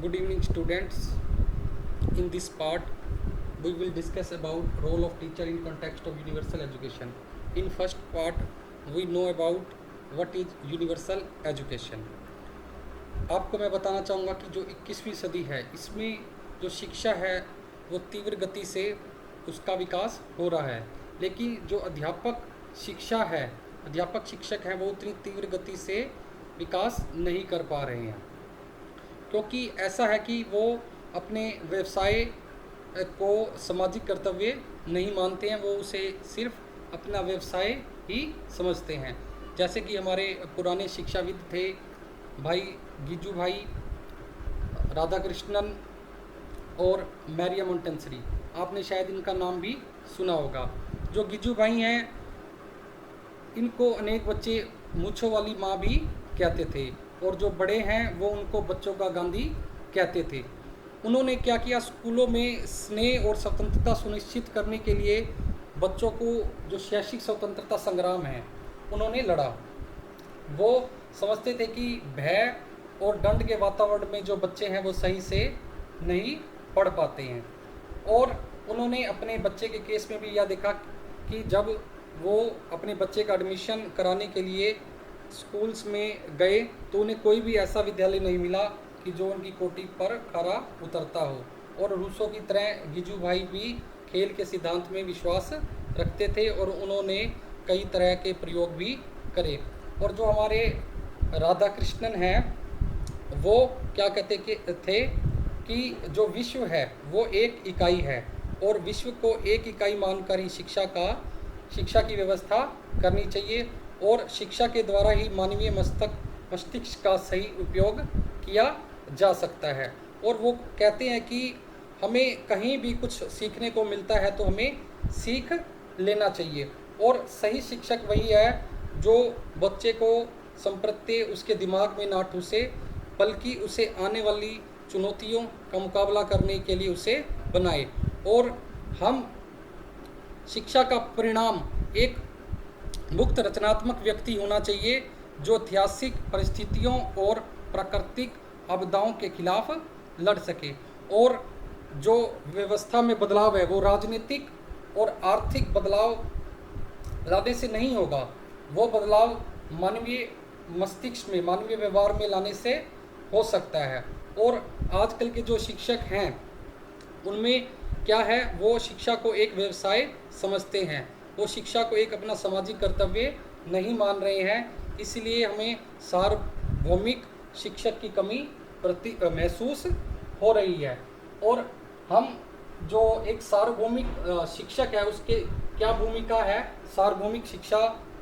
Good evening, students. In this part, we will discuss about role of teacher in context of universal education. In first part, we know about what is universal education. आपको मैं बताना चाहूँगा कि जो 21वीं सदी है, इसमें जो शिक्षा है वो तीव्र गति से उसका विकास हो रहा है, लेकिन जो अध्यापक शिक्षक हैं वो उतनी तीव्र गति से विकास नहीं कर पा रहे हैं, क्योंकि ऐसा है कि वो अपने व्यवसाय को सामाजिक कर्तव्य नहीं मानते हैं, वो उसे सिर्फ अपना व्यवसाय ही समझते हैं। जैसे कि हमारे पुराने शिक्षाविद थे भाई गिजू भाई, राधा कृष्णन और मैरिया मोंटेसरी, आपने शायद इनका नाम भी सुना होगा। जो गिजू भाई हैं, इनको अनेक बच्चे मूंछों वाली माँ भी कहते थे, और जो बड़े हैं वो उनको बच्चों का गांधी कहते थे। उन्होंने क्या किया, स्कूलों में स्नेह और स्वतंत्रता सुनिश्चित करने के लिए बच्चों को जो शैक्षिक स्वतंत्रता संग्राम है उन्होंने लड़ा। वो समझते थे कि भय और दंड के वातावरण में जो बच्चे हैं वो सही से नहीं पढ़ पाते हैं, और उन्होंने अपने बच्चे के केस में भी यह देखा कि जब वो अपने बच्चे का एडमिशन कराने के लिए स्कूल्स में गए तो उन्हें कोई भी ऐसा विद्यालय नहीं मिला कि जो उनकी कोटि पर खरा उतरता हो। और रूसों की तरह गिजू भाई भी खेल के सिद्धांत में विश्वास रखते थे, और उन्होंने कई तरह के प्रयोग भी करे। और जो हमारे राधा कृष्णन हैं, वो क्या कहते थे कि जो विश्व है वो एक इकाई है, और विश्व को एक इकाई मानकर ही शिक्षा की व्यवस्था करनी चाहिए, और शिक्षा के द्वारा ही मानवीय मस्तिष्क का सही उपयोग किया जा सकता है। और वो कहते हैं कि हमें कहीं भी कुछ सीखने को मिलता है तो हमें सीख लेना चाहिए, और सही शिक्षक वही है जो बच्चे को संप्रत्य उसके दिमाग में ना ठूसे, बल्कि उसे आने वाली चुनौतियों का मुकाबला करने के लिए उसे बनाए। और हम शिक्षा का परिणाम एक मुक्त रचनात्मक व्यक्ति होना चाहिए, जो ऐतिहासिक परिस्थितियों और प्राकृतिक आपदाओं के खिलाफ लड़ सके। और जो व्यवस्था में बदलाव है वो राजनीतिक और आर्थिक बदलाव लाने से नहीं होगा, वो बदलाव मानवीय मस्तिष्क में, मानवीय व्यवहार में लाने से हो सकता है। और आजकल के जो शिक्षक हैं उनमें क्या है, वो शिक्षा को एक व्यवसाय समझते हैं, वो शिक्षा को एक अपना सामाजिक कर्तव्य नहीं मान रहे हैं। इसलिए हमें सार्वभौमिक शिक्षक की कमी महसूस हो रही है। और हम जो एक सार्वभौमिक शिक्षक है उसके क्या भूमिका है सार्वभौमिक शिक्षा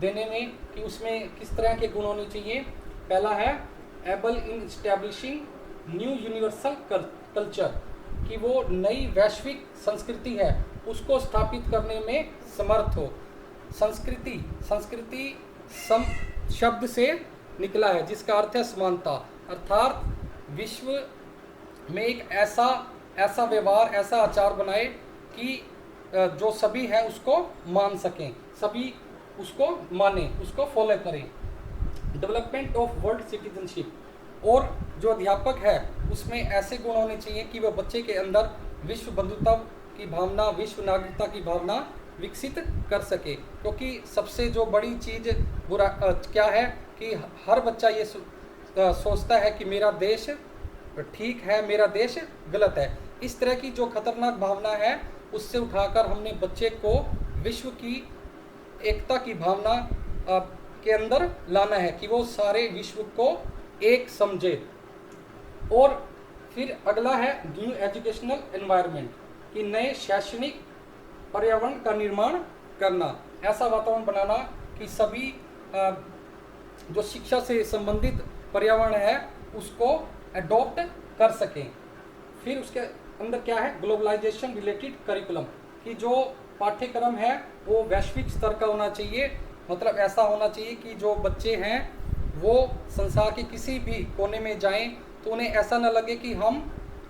देने में, कि उसमें किस तरह के गुण होने चाहिए। पहला है एबल इन इस्टेब्लिशिंग न्यू यूनिवर्सल कल्चर, कि वो नई वैश्विक संस्कृति है उसको स्थापित करने में समर्थ हो। संस्कृति सम शब्द से निकला है जिसका अर्थ है समानता, अर्थात विश्व में एक ऐसा व्यवहार, ऐसा आचार बनाए कि जो सभी है उसको मान सकें, सभी उसको माने, उसको फॉलो करें। डेवलपमेंट ऑफ वर्ल्ड सिटीजनशिप, और जो अध्यापक है उसमें ऐसे गुण होने चाहिए कि वह बच्चे के अंदर विश्व बंधुता की भावना, विश्व नागरिकता की भावना विकसित कर सके। क्योंकि सबसे जो बड़ी चीज़ क्या है कि हर बच्चा ये सोचता है कि मेरा देश ठीक है, मेरा देश गलत है। इस तरह की जो खतरनाक भावना है उससे उठाकर हमने बच्चे को विश्व की एकता की भावना के अंदर लाना है, कि वो सारे विश्व को एक समझे। और फिर अगला है न्यू एजुकेशनल एनवायरनमेंट, कि नए शैक्षणिक पर्यावरण का निर्माण करना, ऐसा वातावरण बनाना कि सभी जो शिक्षा से संबंधित पर्यावरण है उसको अडॉप्ट कर सकें। फिर उसके अंदर क्या है, ग्लोबलाइजेशन रिलेटेड करिकुलम, कि जो पाठ्यक्रम है वो वैश्विक स्तर का होना चाहिए। मतलब ऐसा होना चाहिए कि जो बच्चे हैं वो संसार के किसी भी कोने में जाएं तो उन्हें ऐसा न लगे कि हम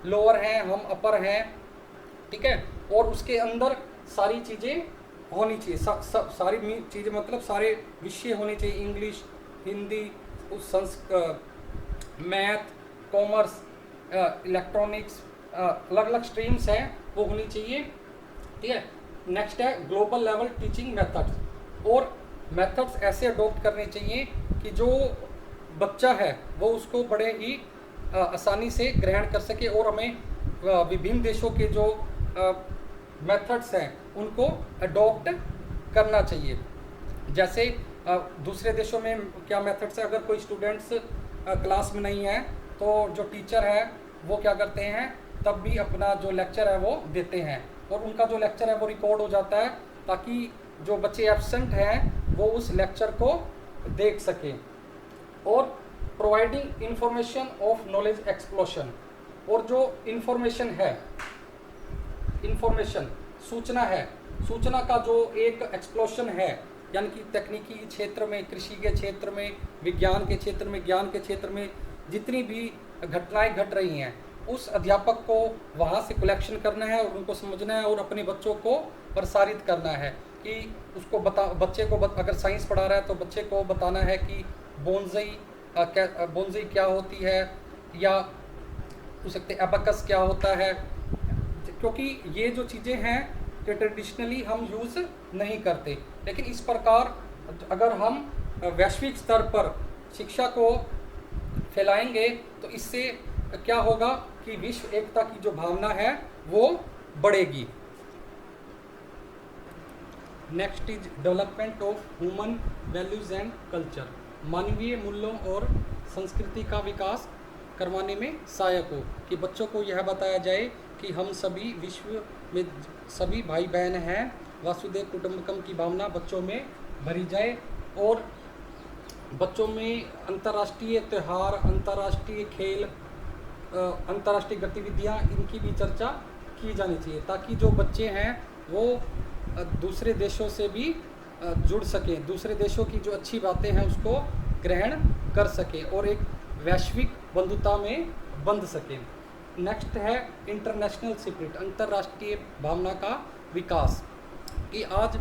लोअर हैं, हम अपर हैं, ठीक है। और उसके अंदर सारी चीज़ें होनी चाहिए, सारी चीज़ें मतलब सारे विषय होने चाहिए, English, Hindi, math, commerce, electronics, अलग अलग स्ट्रीम्स हैं वो होनी चाहिए। ठीक है। नेक्स्ट है ग्लोबल लेवल टीचिंग मेथड्स, और मेथड्स ऐसे अडॉप्ट करने चाहिए कि जो बच्चा है वो उसको बड़े ही आसानी से ग्रहण कर सके, और हमें विभिन्न देशों के जो मेथड्स हैं उनको अडॉप्ट करना चाहिए। जैसे दूसरे देशों में क्या मेथड्स है, अगर कोई स्टूडेंट्स क्लास में नहीं है तो जो टीचर है वो क्या करते हैं, तब भी अपना जो लेक्चर है वो देते हैं, और उनका जो लेक्चर है वो रिकॉर्ड हो जाता है, ताकि जो बच्चे एब्सेंट हैं वो उस लेक्चर को देख सकें। और providing information of knowledge explosion, और जो इंफॉर्मेशन है, इंफॉर्मेशन सूचना है, सूचना का जो एक एक्सप्लोशन है, यानी कि तकनीकी क्षेत्र में, कृषि के क्षेत्र में, विज्ञान के क्षेत्र में, ज्ञान के क्षेत्र में जितनी भी घटनाएं घट रही हैं, उस अध्यापक को वहाँ से कलेक्शन करना है और उनको समझना है, और अपने बच्चों को प्रसारित करना है कि उसको बच्चे को अगर साइंस पढ़ा रहा है तो बच्चे को बताना है कि बोनज़ई क्या होती है, या पूछ सकते एबेकस क्या होता है, क्योंकि ये जो चीज़ें हैं कि ट्रेडिशनली हम यूज़ नहीं करते। लेकिन इस प्रकार अगर हम वैश्विक स्तर पर शिक्षा को फैलाएंगे तो इससे क्या होगा कि विश्व एकता की जो भावना है वो बढ़ेगी। Next is development of human values and culture, मानवीय मूल्यों और संस्कृति का विकास करवाने में सहायक हो, कि बच्चों को यह बताया जाए कि हम सभी विश्व में सभी भाई बहन हैं, वासुदेव कुटुंबकम की भावना बच्चों में भरी जाए, और बच्चों में अंतर्राष्ट्रीय त्यौहार, अंतर्राष्ट्रीय खेल, अंतर्राष्ट्रीय गतिविधियां, इनकी भी चर्चा की जानी चाहिए, ताकि जो बच्चे हैं वो दूसरे देशों से भी जुड़ सकें, दूसरे देशों की जो अच्छी बातें हैं उसको ग्रहण कर सकें, और एक वैश्विक बंधुता में बंध सकें। नेक्स्ट है इंटरनेशनल स्पिरिट, अंतर्राष्ट्रीय भावना का विकास, कि आज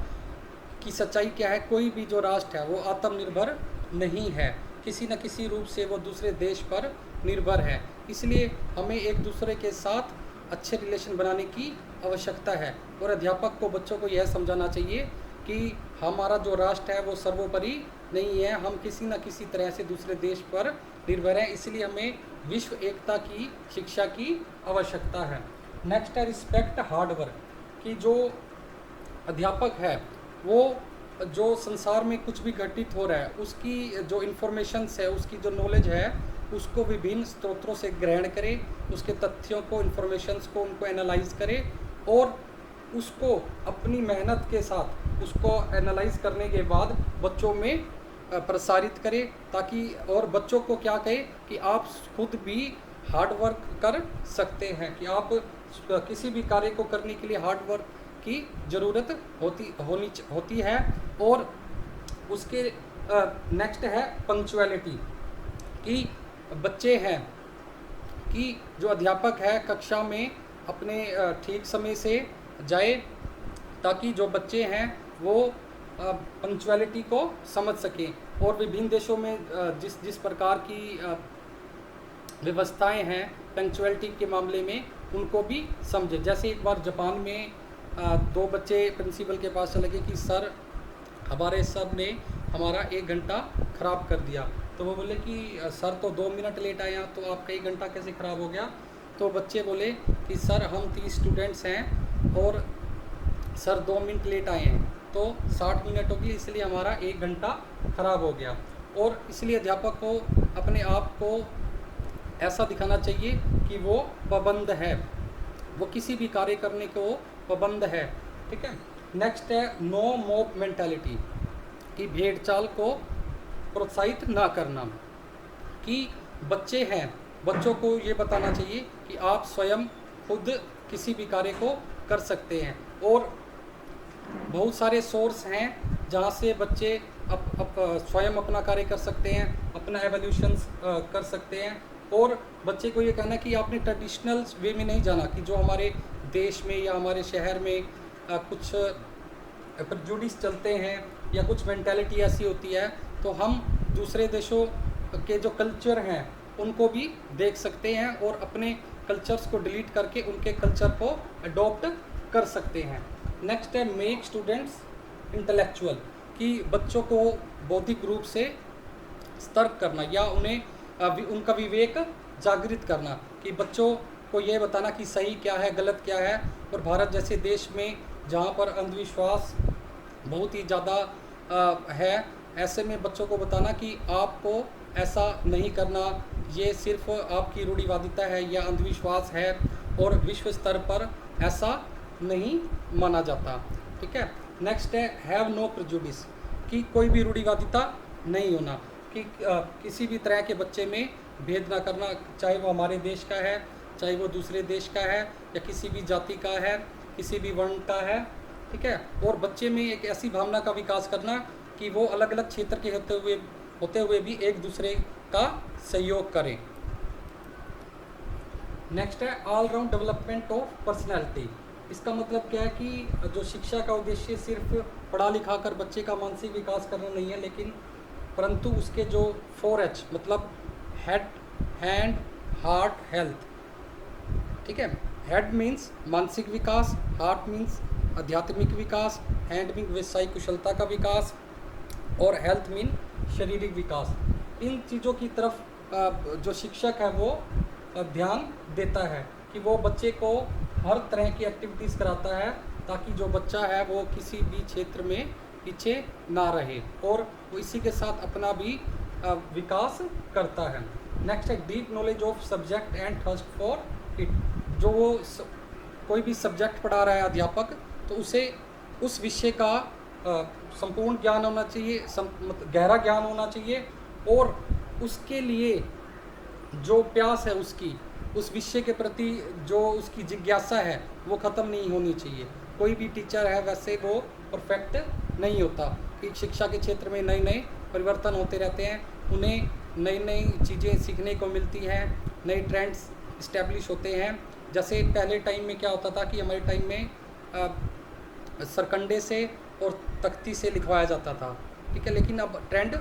की सच्चाई क्या है, कोई भी जो राष्ट्र है वो आत्मनिर्भर नहीं है, किसी न किसी रूप से वो दूसरे देश पर निर्भर है, इसलिए हमें एक दूसरे के साथ अच्छे रिलेशन बनाने की आवश्यकता है, और अध्यापक को बच्चों को यह समझाना चाहिए कि हमारा जो राष्ट्र है वो सर्वोपरि नहीं है, हम किसी न किसी तरह से दूसरे देश पर निर्भर हैं, इसलिए हमें विश्व एकता की शिक्षा की आवश्यकता है। नेक्स्ट है रिस्पेक्ट हार्डवर्क, कि जो अध्यापक है वो जो संसार में कुछ भी घटित हो रहा है उसकी जो इन्फॉर्मेशंस है, उसकी जो नॉलेज है उसको विभिन्न स्रोतों से ग्रहण करे, उसके तथ्यों को, इन्फॉर्मेशंस को, उनको एनालाइज करे, और उसको अपनी मेहनत के साथ उसको एनालाइज करने के बाद बच्चों में प्रसारित करे, ताकि और बच्चों को क्या कहे कि आप खुद भी हार्ड वर्क कर सकते हैं, कि आप किसी भी कार्य को करने के लिए हार्ड वर्क की ज़रूरत होती है। और उसके नेक्स्ट है पंक्चुअलिटी, कि बच्चे हैं कि जो अध्यापक है कक्षा में अपने ठीक समय से जाए, ताकि जो बच्चे हैं वो पंक्चुअलिटी को समझ सकें, और विभिन्न देशों में जिस प्रकार की व्यवस्थाएं हैं पंक्चुअलिटी के मामले में उनको भी समझे। जैसे एक बार जापान में दो बच्चे प्रिंसिपल के पास चले गए कि सर हमारे सर ने हमारा 1 घंटा ख़राब कर दिया, तो वो बोले कि सर तो 2 मिनट लेट आया, तो आपका 1 घंटा कैसे ख़राब हो गया। तो बच्चे बोले कि सर हम 30 स्टूडेंट्स हैं और सर 2 मिनट लेट आए हैं, तो 60 मिनट होगी, इसलिए हमारा 1 घंटा ख़राब हो गया। और इसलिए अध्यापक को अपने आप को ऐसा दिखाना चाहिए कि वो पाबंद है, वो किसी भी कार्य करने को पाबंद है। ठीक है। नेक्स्ट है नो मॉब मेंटालिटी, कि भेड़ चाल को प्रोत्साहित ना करना, कि बच्चे हैं, बच्चों को ये बताना चाहिए कि आप स्वयं खुद किसी भी कार्य को कर सकते हैं, और बहुत सारे सोर्स हैं जहाँ से बच्चे स्वयं अपना कार्य कर सकते हैं, अपना एवोल्यूशन कर सकते हैं। और बच्चे को ये कहना कि आपने ट्रेडिशनल वे में नहीं जाना, कि जो हमारे देश में या हमारे शहर में कुछ प्रेजुडिस चलते हैं या कुछ मेंटालिटी ऐसी होती है, तो हम दूसरे देशों के जो कल्चर हैं उनको भी देख सकते हैं और अपने कल्चर्स को डिलीट करके उनके कल्चर को अडॉप्ट कर सकते हैं। नेक्स्ट है मेक स्टूडेंट्स इंटेलेक्चुअल, कि बच्चों को बौद्धिक रूप से सतर्क करना या उन्हें उनका विवेक जागृत करना, कि बच्चों को ये बताना कि सही क्या है गलत क्या है। और भारत जैसे देश में जहाँ पर अंधविश्वास बहुत ही ज़्यादा है, ऐसे में बच्चों को बताना कि आपको ऐसा नहीं करना, ये सिर्फ आपकी रूढ़िवादिता है या अंधविश्वास है और विश्व स्तर पर ऐसा नहीं माना जाता। ठीक है। नेक्स्ट है हैव नो प्रेजुडिस, कि कोई भी रूढ़िवादिता नहीं होना, कि किसी भी तरह के बच्चे में भेद ना करना, चाहे वो हमारे देश का है, चाहे वो दूसरे देश का है, या किसी भी जाति का है, किसी भी वर्ण का है। ठीक है। और बच्चे में एक ऐसी भावना का विकास करना कि वो अलग अलग क्षेत्र के होते हुए भी एक दूसरे का सहयोग करें। नेक्स्ट है all round development of personality. इसका मतलब क्या है कि जो शिक्षा का उद्देश्य सिर्फ पढ़ा लिखा कर बच्चे का मानसिक विकास करना नहीं है, लेकिन परंतु उसके जो 4H मतलब हेड, हैंड, हार्ट, हेल्थ। ठीक है। हेड मीन्स मानसिक विकास, हार्ट मीन्स आध्यात्मिक विकास, हैंड मीन व्यवसायिक कुशलता का विकास और हेल्थ मीन शारीरिक विकास। इन चीज़ों की तरफ जो शिक्षक है वो ध्यान देता है कि वो बच्चे को हर तरह की एक्टिविटीज़ कराता है ताकि जो बच्चा है वो किसी भी क्षेत्र में पीछे ना रहे और वो इसी के साथ अपना भी विकास करता है। नेक्स्ट है deep knowledge of subject and thirst for it. जो वो कोई भी सब्जेक्ट पढ़ा रहा है अध्यापक, तो उसे उस विषय का संपूर्ण ज्ञान होना चाहिए, गहरा ज्ञान होना चाहिए और उसके लिए जो प्यास है उसकी उस विषय के प्रति जो उसकी जिज्ञासा है वो ख़त्म नहीं होनी चाहिए। कोई भी टीचर है वैसे वो परफेक्ट नहीं होता, कि शिक्षा के क्षेत्र में नए नए परिवर्तन होते रहते हैं, उन्हें नई नई चीज़ें सीखने को मिलती हैं, नए ट्रेंड्स इस्टेब्लिश होते हैं। जैसे पहले टाइम में क्या होता था कि हमारे टाइम में सरकंडे से और तख्ती से लिखवाया जाता था। ठीक है। लेकिन अब ट्रेंड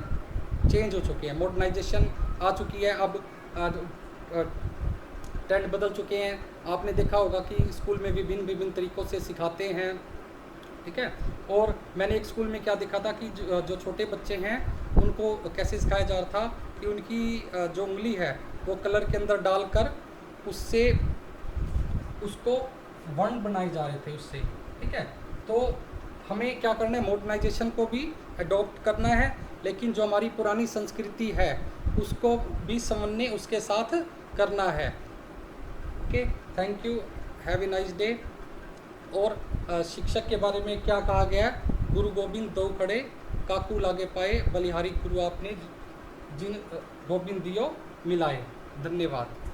चेंज हो चुके हैं, मॉडर्नाइजेशन आ चुकी है, अब ट्रेंड बदल चुके हैं। आपने देखा होगा कि स्कूल में विभिन्न तरीक़ों से सिखाते हैं। ठीक है। और मैंने एक स्कूल में क्या देखा था कि जो छोटे बच्चे हैं उनको कैसे सिखाया जा रहा था कि उनकी जो उंगली है वो कलर के अंदर डालकर उससे उसको वर्ण बनाए जा रहे थे उससे। ठीक है। तो हमें क्या करना है, मॉडर्नाइजेशन को भी अडॉप्ट करना है, लेकिन जो हमारी पुरानी संस्कृति है उसको भी समझने उसके साथ करना है। Okay, thank you, have a nice day. और शिक्षक के बारे में क्या कहा गया है, गुरु गोविंद दो खड़े काकू लागे पाए, बलिहारी गुरु आपने जिन गोविंद दियो मिलाए। धन्यवाद।